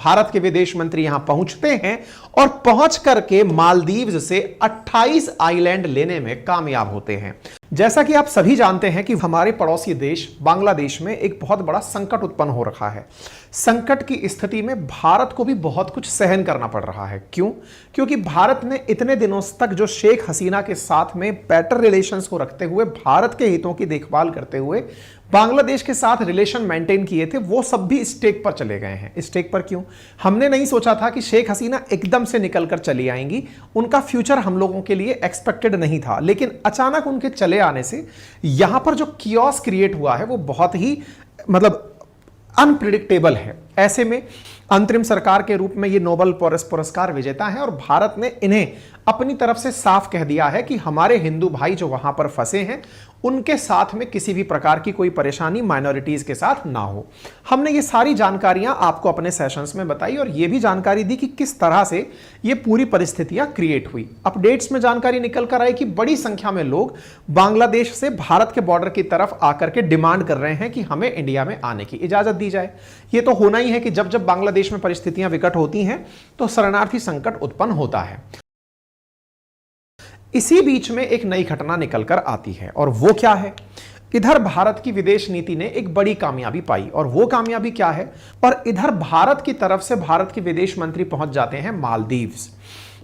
भारत के विदेश मंत्री यहां पहुंचते हैं और पहुंच करके मालदीव से 28 आइलैंड लेने में कामयाब होते हैं। जैसा कि आप सभी जानते हैं कि हमारे पड़ोसी देश बांग्लादेश में एक बहुत बड़ा संकट उत्पन्न हो रखा है। संकट की स्थिति में भारत को भी बहुत कुछ सहन करना पड़ रहा है। क्यों? क्योंकि भारत ने इतने दिनों तक जो शेख हसीना के साथ में बेटर रिलेशंस को रखते हुए, भारत के हितों की देखभाल करते हुए बांग्लादेश के साथ रिलेशन मेंटेन किए थे, वो सब भी स्टेक पर चले गए हैं। स्टेक पर क्यों? हमने नहीं सोचा था कि शेख हसीना एकदम से निकलकर चली आएंगी, उनका फ्यूचर हम लोगों के लिए एक्सपेक्टेड नहीं था, लेकिन अचानक उनके चले आने से यहां पर जो कियोस क्रिएट हुआ है वो बहुत ही अनप्रिडिक्टेबल है। ऐसे में अंतरिम सरकार के रूप में ये नोबेल पुरस्कार विजेता है और भारत ने इन्हें अपनी तरफ से साफ कह दिया है कि हमारे हिंदू भाई जो वहां पर फंसे हैं उनके साथ में किसी भी प्रकार की कोई परेशानी माइनॉरिटीज के साथ ना हो। हमने ये सारी जानकारियां आपको अपने सेशंस में बताई और ये भी जानकारी दी कि किस तरह से ये पूरी परिस्थितियां क्रिएट हुई। अपडेट्स में जानकारी निकल कर आई कि बड़ी संख्या में लोग बांग्लादेश से भारत के बॉर्डर की तरफ आकर के डिमांड कर रहे हैं कि हमें इंडिया में आने की इजाजत दी जाए। ये तो होना ही है कि जब जब बांग्लादेश में परिस्थितियां विकट होती हैं तो शरणार्थी संकट उत्पन्न होता है। इसी बीच में एक नई घटना निकलकर आती है और वो क्या है? इधर भारत की विदेश नीति ने एक बड़ी कामयाबी पाई और वो कामयाबी क्या है? और इधर भारत की तरफ से भारत के विदेश मंत्री पहुंच जाते हैं मालदीव्स।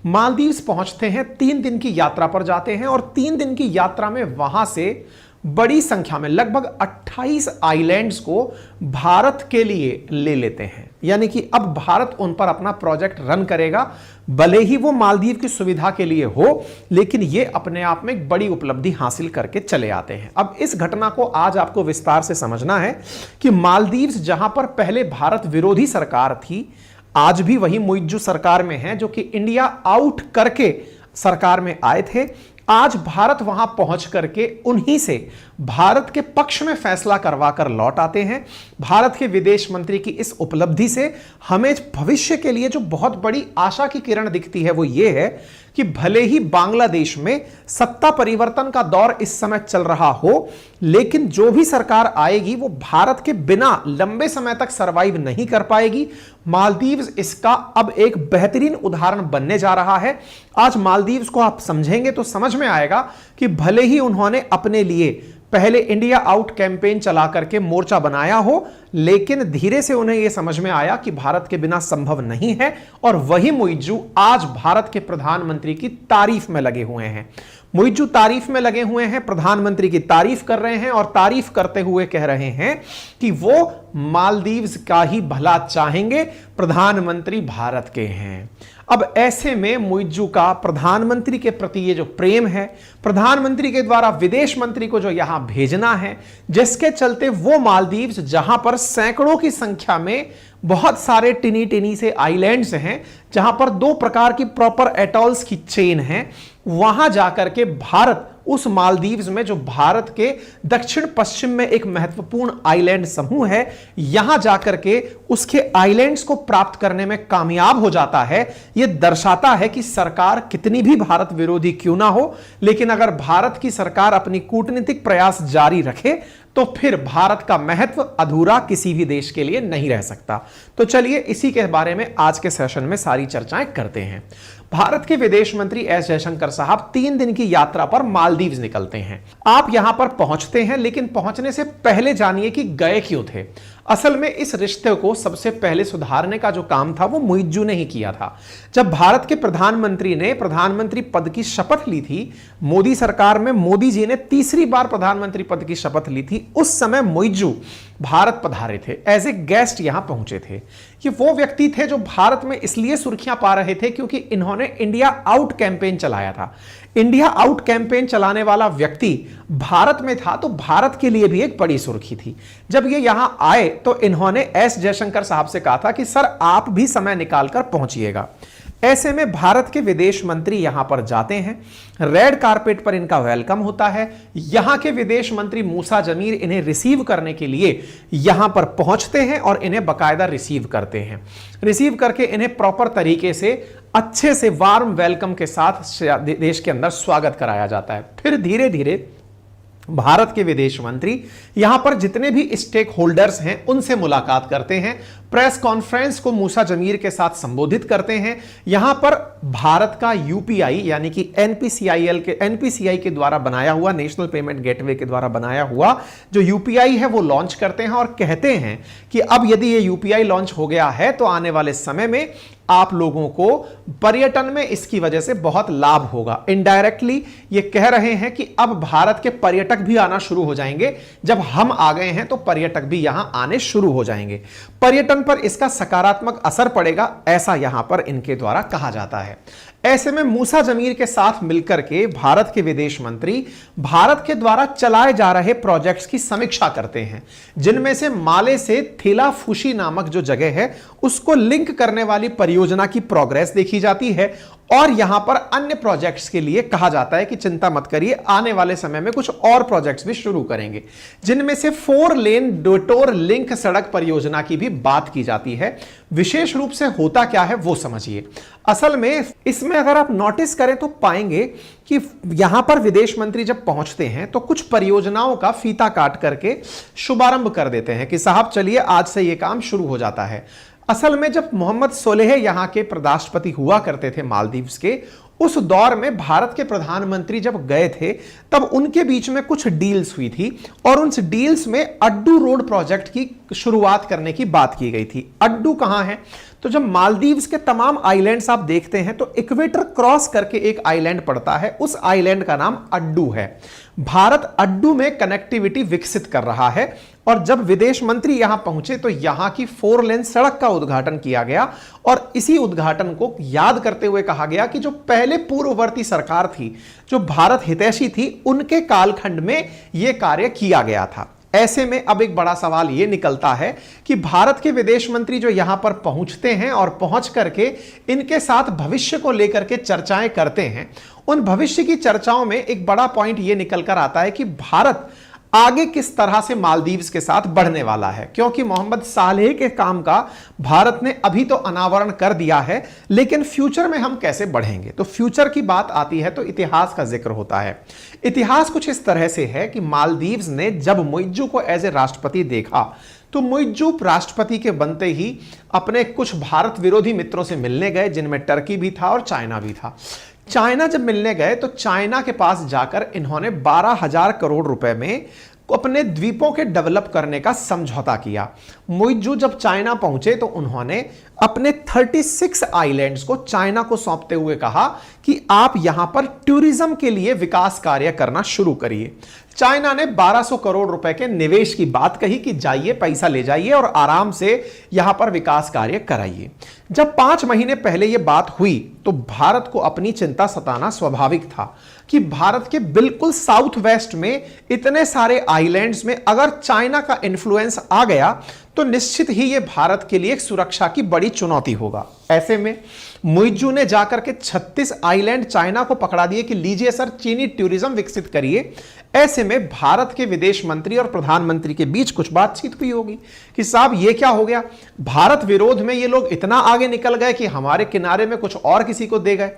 मालदीव्स पहुंचते हैं, 3 दिन की यात्रा पर जाते हैं और 3 दिन की यात्रा में वहां से बड़ी संख्या में लगभग 28 आइलैंड्स को भारत के लिए ले लेते हैं। यानी कि अब भारत उन पर अपना प्रोजेक्ट रन करेगा, भले ही वो मालदीव की सुविधा के लिए हो, लेकिन ये अपने आप में एक बड़ी उपलब्धि हासिल करके चले आते हैं। अब इस घटना को आज आपको विस्तार से समझना है कि मालदीव्स जहां पर पहले भारत विरोधी सरकार थी, आज भी वही मुइज्जू सरकार में है जो कि इंडिया आउट करके सरकार में आए थे। आज भारत वहां पहुंच करके उन्हीं से भारत के पक्ष में फैसला करवा कर लौट आते हैं। भारत के विदेश मंत्री की इस उपलब्धि से हमें भविष्य के लिए जो बहुत बड़ी आशा की किरण दिखती है वो ये है कि भले ही बांग्लादेश में सत्ता परिवर्तन का दौर इस समय चल रहा हो, लेकिन जो भी सरकार आएगी वो भारत के बिना लंबे समय तक सरवाइव नहीं कर पाएगी। मालदीव्स इसका अब एक बेहतरीन उदाहरण बनने जा रहा है। आज मालदीव्स को आप समझेंगे तो समझ में आएगा कि भले ही उन्होंने अपने लिए पहले इंडिया आउट कैंपेन चला करके मोर्चा बनाया हो, लेकिन धीरे से उन्हें यह समझ में आया कि भारत के बिना संभव नहीं है और वही मुइज्जू आज भारत के प्रधानमंत्री की तारीफ में लगे हुए हैं। मुइज्जू तारीफ में लगे हुए हैं, प्रधानमंत्री की तारीफ कर रहे हैं और तारीफ करते हुए कह रहे हैं कि वो मालदीव्स का ही भला चाहेंगे, प्रधानमंत्री भारत के हैं। अब ऐसे में मुइज्जू का प्रधानमंत्री के प्रति ये जो प्रेम है, प्रधानमंत्री के द्वारा विदेश मंत्री को जो यहां भेजना है, जिसके चलते वो मालदीव्स जहां पर सैकड़ों की संख्या में बहुत सारे टिनी टिनी से आइलैंड्स हैं, जहां पर 2 प्रकार की प्रॉपर एटॉल्स की चेन है, वहां जाकर के भारत उस मालदीव्स में जो भारत के दक्षिण पश्चिम में एक महत्वपूर्ण आइलैंड समूह है, यहां जाकर के उसके आइलैंड्स को प्राप्त करने में कामयाब हो जाता है। यह दर्शाता है कि सरकार कितनी भी भारत विरोधी क्यों ना हो, लेकिन अगर भारत की सरकार अपनी कूटनीतिक प्रयास जारी रखे तो फिर भारत का महत्व अधूरा किसी भी देश के लिए नहीं रह सकता। तो चलिए इसी के बारे में आज के सेशन में सारी चर्चाएं करते हैं। भारत के विदेश मंत्री एस जयशंकर साहब 3 दिन की यात्रा पर मालदीव्स निकलते हैं। आप यहां पर पहुंचते हैं, लेकिन पहुंचने से पहले जानिए कि गए क्यों थे। असल में इस रिश्ते को सबसे पहले सुधारने का जो काम था वो मुइज्जू ने ही किया था। जब भारत के प्रधानमंत्री ने प्रधानमंत्री पद की शपथ ली थी, मोदी सरकार में मोदी जी ने तीसरी बार प्रधानमंत्री पद की शपथ ली थी, उस समय मुइज्जू भारत पधारे थे, एज ए गेस्ट यहां पहुंचे थे। ये वो व्यक्ति थे जो भारत में इसलिए सुर्खियां पा रहे थे क्योंकि इन्होंने इंडिया आउट कैंपेन चलाया था। इंडिया आउट कैंपेन चलाने वाला व्यक्ति भारत में था तो भारत के लिए भी एक बड़ी सुर्खी थी। जब ये यहां आए तो इन्होंने एस जयशंकर साहब से कहा था कि सर आप भी समय निकालकर पहुंचिएगा। ऐसे में भारत के विदेश मंत्री यहां पर जाते हैं, रेड कारपेट पर इनका वेलकम होता है। यहां के विदेश मंत्री मूसा जमीर इन्हें रिसीव करने के लिए यहां पर पहुंचते हैं और इन्हें बकायदा रिसीव करते हैं। रिसीव करके इन्हें प्रॉपर तरीके से अच्छे से वार्म वेलकम के साथ देश के अंदर स्वागत कराया जाता है। फिर धीरे धीरे भारत के विदेश मंत्री यहां पर जितने भी स्टेक होल्डर्स हैं उनसे मुलाकात करते हैं। प्रेस कॉन्फ्रेंस को मूसा जमीर के साथ संबोधित करते हैं। यहां पर भारत का यूपीआई यानी कि एनपीसीआई के द्वारा बनाया हुआ, नेशनल पेमेंट गेटवे के द्वारा बनाया हुआ जो यूपीआई है वो लॉन्च करते हैं और कहते हैं कि अब यदि ये यूपीआई लॉन्च हो गया है तो आने वाले समय में आप लोगों को पर्यटन में इसकी वजह से बहुत लाभ होगा। इनडायरेक्टली ये कह रहे हैं कि अब भारत के पर्यटक भी आना शुरू हो जाएंगे। जब हम आ गए हैं तो पर्यटक भी यहां आने शुरू हो जाएंगे, पर्यटन पर इसका सकारात्मक असर पड़ेगा, ऐसा यहां पर इनके द्वारा कहा जाता है। ऐसे में मूसा जमीर के साथ मिलकर के भारत के विदेश मंत्री भारत के द्वारा चलाए जा रहे प्रोजेक्ट्स की समीक्षा करते हैं, जिनमें से माले से थेलाफुशी नामक जो जगह है उसको लिंक करने वाली परियोजना की प्रोग्रेस देखी जाती है। और यहां पर अन्य प्रोजेक्ट्स के लिए कहा जाता है कि चिंता मत करिए, आने वाले समय में कुछ और प्रोजेक्ट्स भी शुरू करेंगे, जिनमें से 4 लेन डिटोर लिंक सड़क परियोजना की भी बात की जाती है। विशेष रूप से होता क्या है वो समझिए। असल में इसमें अगर आप नोटिस करें तो पाएंगे कि यहां पर विदेश मंत्री जब पहुंचते हैं तो कुछ परियोजनाओं का फीता काट करके शुभारंभ कर देते हैं कि साहब चलिए आज से यह काम शुरू हो जाता है। असल में जब मोहम्मद सोलेह यहां के राष्ट्रपति हुआ करते थे मालदीव्स के, उस दौर में भारत के प्रधानमंत्री जब गए थे तब उनके बीच में कुछ डील्स हुई थी और उन डील्स में अड्डू रोड प्रोजेक्ट की शुरुआत करने की बात की गई थी। अड्डू कहां है? तो जब मालदीव्स के तमाम आइलैंड्स आप देखते हैं तो इक्वेटर क्रॉस करके एक आइलैंड पड़ता है, उस आइलैंड का नाम अड्डू है। भारत अड्डू में कनेक्टिविटी विकसित कर रहा है और जब विदेश मंत्री यहां पहुंचे तो यहां की 4 लेन सड़क का उद्घाटन किया गया और इसी उद्घाटन को याद करते हुए कहा गया कि जो पहले पूर्ववर्ती सरकार थी, जो भारत हितैषी थी, उनके कालखंड में यह कार्य किया गया था। ऐसे में अब एक बड़ा सवाल यह निकलता है कि भारत के विदेश मंत्री जो यहां पर पहुंचते हैं और पहुंच करके इनके साथ भविष्य को लेकर के चर्चाएं करते हैं, उन भविष्य की चर्चाओं में एक बड़ा पॉइंट यह निकल कर आता है कि भारत आगे किस तरह से मालदीव्स के साथ बढ़ने वाला है। क्योंकि मोहम्मद सालेह के काम का भारत ने अभी तो अनावरण कर दिया है, लेकिन फ्यूचर में हम कैसे बढ़ेंगे, तो फ्यूचर की बात आती है तो इतिहास का जिक्र होता है। इतिहास कुछ इस तरह से है कि मालदीव्स ने जब मुइज्जू को एज ए राष्ट्रपति देखा तो मुइज्जू राष्ट्रपति के बनते ही अपने कुछ भारत विरोधी मित्रों से मिलने गए, जिनमें टर्की भी था और चाइना भी था। चाइना जब मिलने गए तो चाइना के पास जाकर इन्होंने 12,000 करोड़ रुपए में अपने द्वीपों के डेवलप करने का समझौता किया। मुइज्जू जब चाइना पहुंचे तो उन्होंने अपने 36 आइलैंड्स को चाइना को सौंपते हुए कहा कि आप यहां पर टूरिज्म के लिए विकास कार्य करना शुरू करिए। चाइना ने 1200 करोड़ रुपए के निवेश की बात कही कि जाइए, पैसा ले जाइए और आराम से यहां पर विकास कार्य कराइए। जब 5 महीने पहले यह बात हुई तो भारत को अपनी चिंता सताना स्वाभाविक था कि भारत के बिल्कुल साउथ वेस्ट में इतने सारे आइलैंड्स में अगर चाइना का इन्फ्लुएंस आ गया तो निश्चित ही यह भारत के लिए एक सुरक्षा की बड़ी चुनौती होगा। ऐसे में मुइज्जू ने जाकर के 36 आइलैंड चाइना को पकड़ा दिए कि लीजिए सर, चीनी टूरिज्म विकसित करिए। ऐसे में भारत के विदेश मंत्री और प्रधानमंत्री के बीच कुछ बातचीत हुई होगी कि साहब ये क्या हो गया, भारत विरोध में ये लोग इतना आगे निकल गए कि हमारे किनारे में कुछ और किसी को दे गए।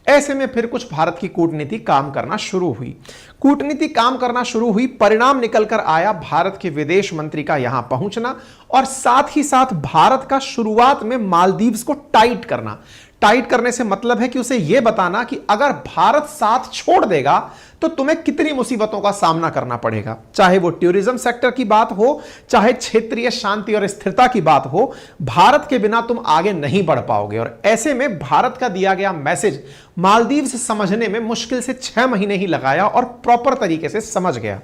ऐसे में फिर कुछ भारत की कूटनीति काम करना शुरू हुई। कूटनीति काम करना शुरू हुई, परिणाम निकलकर आया भारत के विदेश मंत्री का यहां पहुंचना और साथ ही साथ भारत का शुरुआत में मालदीव्स को टाइट करना। टाइट करने से मतलब है कि उसे यह बताना कि अगर भारत साथ छोड़ देगा तो तुम्हें कितनी मुसीबतों का सामना करना पड़ेगा, चाहे वो टूरिज्म सेक्टर की बात हो, चाहे क्षेत्रीय शांति और स्थिरता की बात हो, भारत के बिना तुम आगे नहीं बढ़ पाओगे। और ऐसे में भारत का दिया गया मैसेज मालदीव्स समझने में मुश्किल से 6 महीने ही लगाया और प्रॉपर तरीके से समझ गया।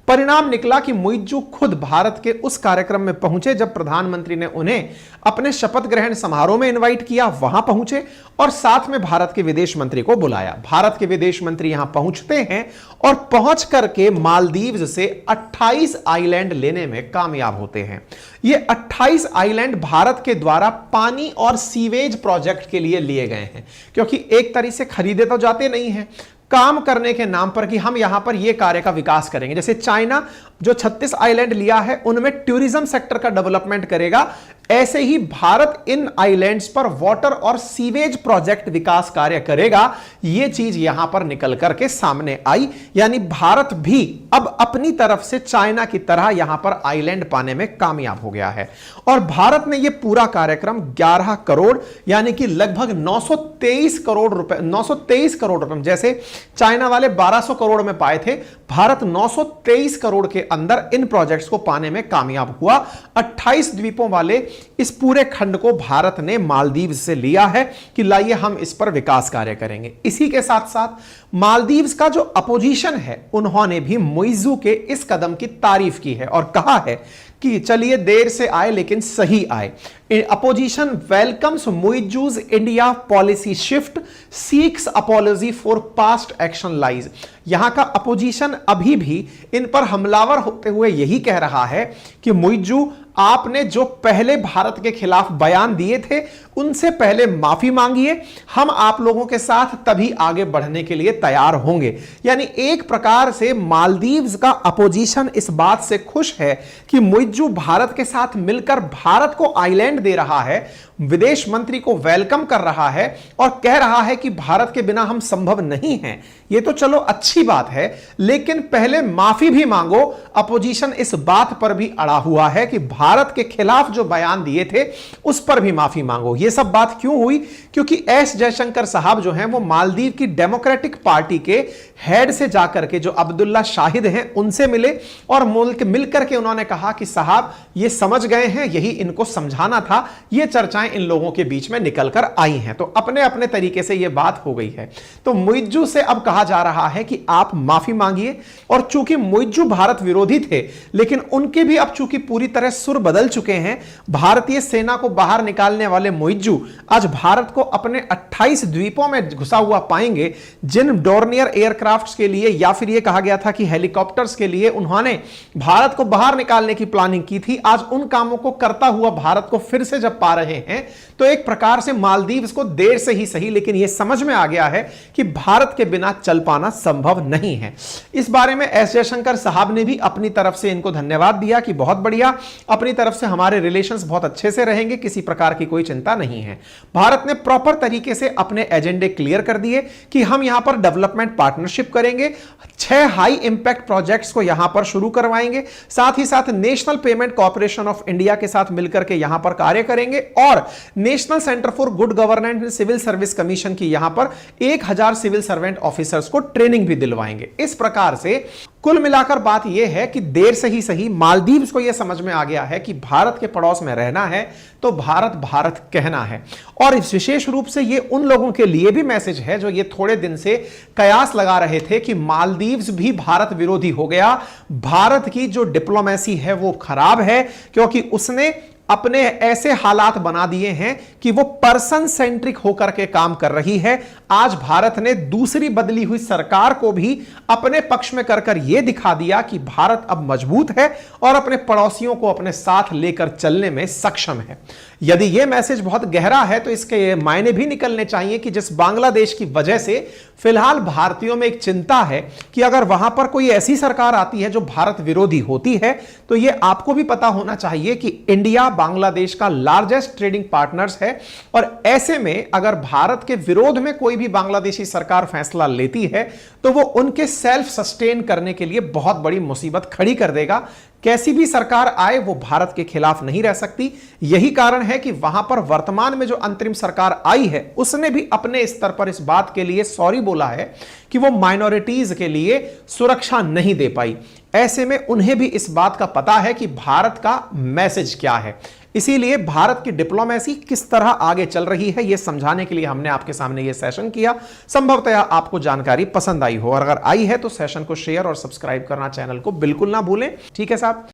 परिणाम निकला कि मुइज्जू खुद भारत के उस कार्यक्रम में पहुंचे जब प्रधानमंत्री ने उन्हें अपने शपथ ग्रहण समारोह में इनवाइट किया, वहां पहुंचे और साथ में भारत के विदेश मंत्री को बुलाया। भारत के विदेश मंत्री यहां पहुंचते हैं और पहुंच करके मालदीव्स से 28 आइलैंड लेने में कामयाब होते हैं। ये 28 आइलैंड भारत के द्वारा पानी और सीवेज प्रोजेक्ट के लिए लिए गए हैं, क्योंकि एक तरीके से खरीदे तो जाते नहीं हैं, काम करने के नाम पर कि हम यहां पर यह कार्य का विकास करेंगे। जैसे चाइना जो 36 आइलैंड लिया है उनमें टूरिज्म सेक्टर का डेवलपमेंट करेगा। ऐसे ही भारत इन आइलैंड्स पर वाटर और सीवेज प्रोजेक्ट विकास कार्य करेगा। यह चीज यहां पर निकल करके सामने आई, यानी भारत भी अब अपनी तरफ से चाइना की तरह यहां पर आइलैंड पाने में कामयाब हो गया है। और भारत ने यह पूरा कार्यक्रम 11 करोड़ यानी कि लगभग 923 करोड़ रुपए, 923 करोड़ रुपए, जैसे चाइना वाले 1200 करोड़ में पाए थे, भारत 923 करोड़ के अंदर इन प्रोजेक्ट्स को पाने में कामयाब हुआ। 28 द्वीपों वाले इस पूरे खंड को भारत ने मालदीव से लिया है कि लाइए हम इस पर विकास कार्य करेंगे। इसी के साथ साथ मालदीव्स का जो अपोजिशन है उन्होंने भी मुइज्जू के इस कदम की तारीफ की है और कहा है कि चलिए देर से आए लेकिन सही आए। Opposition welcomes Muizzu's India policy shift, seeks apology for past action lies. यहां का अपोजिशन अभी भी इन पर हमलावर होते हुए यही कह रहा है कि मुइज्जू आपने जो पहले भारत के खिलाफ बयान दिए थे उनसे पहले माफी मांगिए, हम आप लोगों के साथ तभी आगे बढ़ने के लिए तैयार होंगे। यानी एक प्रकार से मालदीव्स का अपोजिशन इस बात से खुश है कि मुइज्जू भारत के साथ मिलकर भारत को आइलैंड दे रहा है, विदेश मंत्री को वेलकम कर रहा है और कह रहा है कि भारत के बिना हम संभव नहीं हैं। यह तो चलो अच्छी बात है, लेकिन पहले माफी भी मांगो। अपोजिशन इस बात पर भी अड़ा हुआ है कि भारत के खिलाफ जो बयान दिए थे उस पर भी माफी मांगो। यह सब बात क्यों हुई? क्योंकि एस जयशंकर साहब जो हैं वो मालदीव की डेमोक्रेटिक पार्टी के हेड से जाकर के, जो अब्दुल्ला शाहिद हैं, उनसे मिले और मिलकर के उन्होंने कहा कि साहब ये समझ गए हैं, यही इनको समझाना था। ये चर्चाएं इन लोगों के बीच में निकलकर आई हैं, तो अपने अपने तरीके से ये बात हो गई है। तो मुइज्जू से अब कहा जा रहा है कि आप माफी मांगिए। और चूंकि मुइज्जू भारत विरोधी थे, लेकिन उनके भी अब चूंकि पूरी तरह सुर बदल चुके हैं, भारतीय सेना को बाहर निकालने वाले मुइज्जू आज भारत को अपने 28 द्वीपों में घुसा हुआ पाएंगे, जिन डोर्नियर एयरक्राफ्ट्स के लिए या फिर यह कहा गया था कि हेलीकॉप्टर्स के लिए उन्होंने भारत को बाहर निकालने की प्लानिंग की थी। आज उन कामों को करता हुआ भारत को फिर से जब पा रहे हैं, तो एक प्रकार से मालदीव्स को देर से ही सही लेकिन यह समझ में आ गया है कि भारत के बिना चल पाना संभव नहीं है। इस बारे में एस जयशंकर साहब ने भी अपनी तरफ से इनको धन्यवाद दिया कि बहुत बढ़िया, अपनी तरफ से हमारे रिलेशंस बहुत अच्छे से रहेंगे, किसी प्रकार की कोई चिंता नहीं है। भारत ने प्रॉपर तरीके से अपने एजेंडे क्लियर कर दिए कि हम यहां पर डेवलपमेंट पार्टनरशिप करेंगे, 6 हाई इंपैक्ट प्रोजेक्ट्स को यहां पर शुरू करवाएंगे, साथ ही साथ national payment corporation of India के साथ मिलकर के यहां पर कार्य करेंगे और national centre for good governance and civil service commission की यहां पर 1000 सिविल सर्वेंट ऑफिसर्स को ट्रेनिंग भी दिलवाएंगे। इस प्रकार से कुल मिलाकर बात यह है कि देर से ही सही मालदीव्स को यह समझ में आ गया है कि भारत के पड़ोस में रहना है तो भारत भारत कहना है। और इस विशेष रूप से यह उन लोगों के लिए भी मैसेज है जो ये थोड़े दिन से कयास लगा रहे थे कि मालदीव्स भी भारत विरोधी हो गया। भारत की जो डिप्लोमेसी है वो खराब है, क्योंकि उसने अपने ऐसे हालात बना दिए हैं कि वो पर्सन सेंट्रिक होकर के काम कर रही है। आज भारत ने दूसरी बदली हुई सरकार को भी अपने पक्ष में कर यह दिखा दिया कि भारत अब मजबूत है और अपने पड़ोसियों को अपने साथ लेकर चलने में सक्षम है। यदि यह मैसेज बहुत गहरा है तो इसके मायने भी निकलने चाहिए कि जिस बांग्लादेश की वजह से फिलहाल भारतीयों में एक चिंता है कि अगर वहां पर कोई ऐसी सरकार आती है जो भारत विरोधी होती है, तो यह आपको भी पता होना चाहिए कि इंडिया बांग्लादेश का लार्जेस्ट ट्रेडिंग पार्टनर्स है और ऐसे में अगर भारत के विरोध में कोई भी बांग्लादेशी सरकार फैसला लेती है तो वो उनके सेल्फ सस्टेन करने के लिए बहुत बड़ी मुसीबत खड़ी कर देगा। कैसी भी सरकार आए वो भारत के खिलाफ नहीं रह सकती। यही कारण है कि वहां पर वर्तमान में जो अंतरिम सरकार आई है उसने भी अपने स्तर पर इस बात के लिए सॉरी बोला है कि वो माइनॉरिटीज के लिए सुरक्षा नहीं दे पाई। ऐसे में उन्हें भी इस बात का पता है कि भारत का मैसेज क्या है। इसीलिए भारत की डिप्लोमेसी किस तरह आगे चल रही है यह समझाने के लिए हमने आपके सामने यह सेशन किया। संभवतः आपको जानकारी पसंद आई हो और अगर आई है तो सेशन को शेयर और सब्सक्राइब करना चैनल को बिल्कुल ना भूलें। ठीक है साहब।